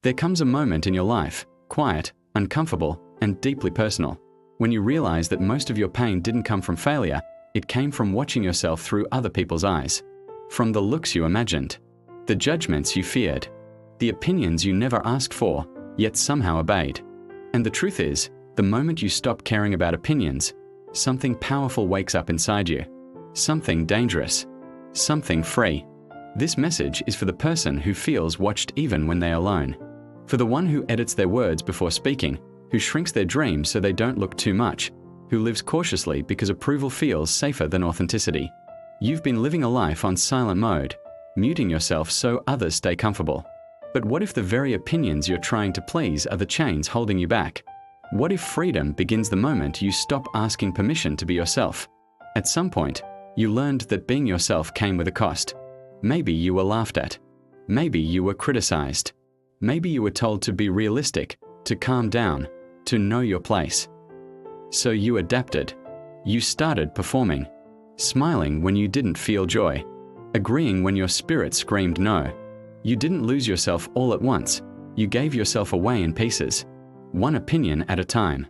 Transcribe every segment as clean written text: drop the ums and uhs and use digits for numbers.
There comes a moment in your life, quiet, uncomfortable, and deeply personal, when you realize that most of your pain didn't come from failure, it came from watching yourself through other people's eyes. From the looks you imagined, the judgments you feared, the opinions you never asked for, yet somehow obeyed. And the truth is, the moment you stop caring about opinions, something powerful wakes up inside you. Something dangerous. Something free. This message is for the person who feels watched even when they're alone. For the one who edits their words before speaking, who shrinks their dreams so they don't look too much, who lives cautiously because approval feels safer than authenticity. You've been living a life on silent mode, muting yourself so others stay comfortable. But what if the very opinions you're trying to please are the chains holding you back? What if freedom begins the moment you stop asking permission to be yourself? At some point, you learned that being yourself came with a cost. Maybe you were laughed at. Maybe you were criticized. Maybe you were told to be realistic, to calm down, to know your place. So you adapted. You started performing, smiling when you didn't feel joy, agreeing when your spirit screamed no. You didn't lose yourself all at once. You gave yourself away in pieces, one opinion at a time.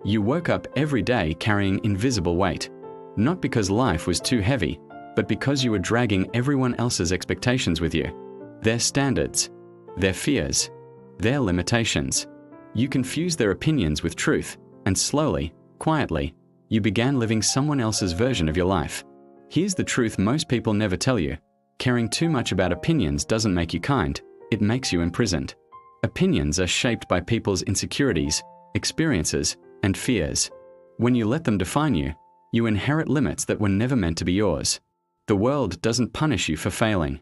You woke up every day carrying invisible weight, not because life was too heavy, but because you were dragging everyone else's expectations with you, their standards, their fears, their limitations. You confused their opinions with truth, and slowly, quietly, you began living someone else's version of your life. Here's the truth most people never tell you. Caring too much about opinions doesn't make you kind, it makes you imprisoned. Opinions are shaped by people's insecurities, experiences, and fears. When you let them define you, you inherit limits that were never meant to be yours. The world doesn't punish you for failing.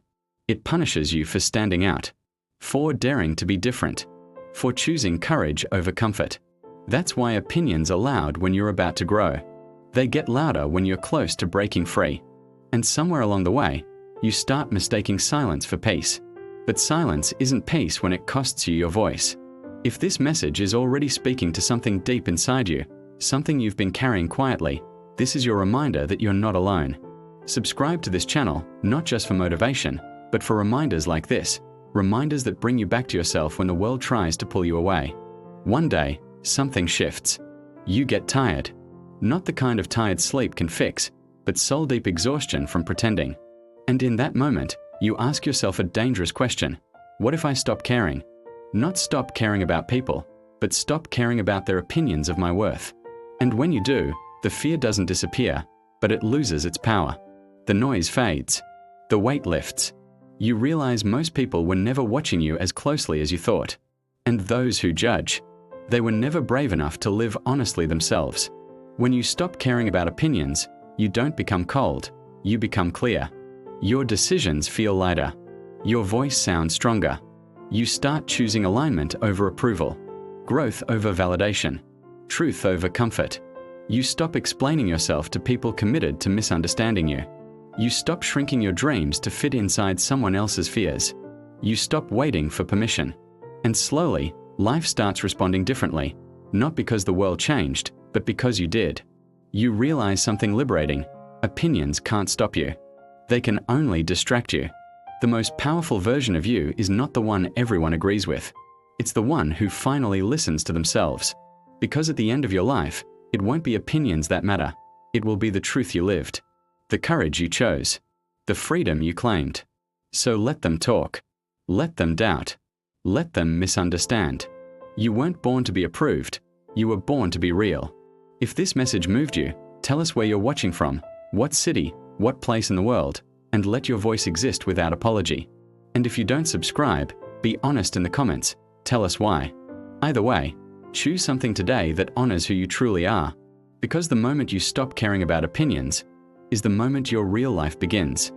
It punishes you for standing out, for daring to be different, for choosing courage over comfort. That's why opinions are loud when you're about to grow. They get louder when you're close to breaking free. And somewhere along the way, you start mistaking silence for peace. But silence isn't peace when it costs you your voice. If this message is already speaking to something deep inside you, something you've been carrying quietly, this is your reminder that you're not alone. Subscribe to this channel, not just for motivation, but for reminders like this, reminders that bring you back to yourself when the world tries to pull you away. One day, something shifts. You get tired. Not the kind of tired sleep can fix, but soul-deep exhaustion from pretending. And in that moment, you ask yourself a dangerous question. What if I stop caring? Not stop caring about people, but stop caring about their opinions of my worth. And when you do, the fear doesn't disappear, but it loses its power. The noise fades. The weight lifts. You realize most people were never watching you as closely as you thought. And those who judge, they were never brave enough to live honestly themselves. When you stop caring about opinions, you don't become cold, you become clear. Your decisions feel lighter. Your voice sounds stronger. You start choosing alignment over approval, growth over validation, truth over comfort. You stop explaining yourself to people committed to misunderstanding you. You stop shrinking your dreams to fit inside someone else's fears. You stop waiting for permission. And slowly, life starts responding differently, not because the world changed, but because you did. You realize something liberating. Opinions can't stop you. They can only distract you. The most powerful version of you is not the one everyone agrees with. It's the one who finally listens to themselves. Because at the end of your life, it won't be opinions that matter. It will be the truth you lived, the courage you chose, the freedom you claimed. So let them talk. Let them doubt. Let them misunderstand. You weren't born to be approved. You were born to be real. If this message moved you, tell us where you're watching from, what city, what place in the world, and let your voice exist without apology. And if you don't subscribe, be honest in the comments. Tell us why. Either way, choose something today that honors who you truly are, because the moment you stop caring about opinions is the moment your real life begins.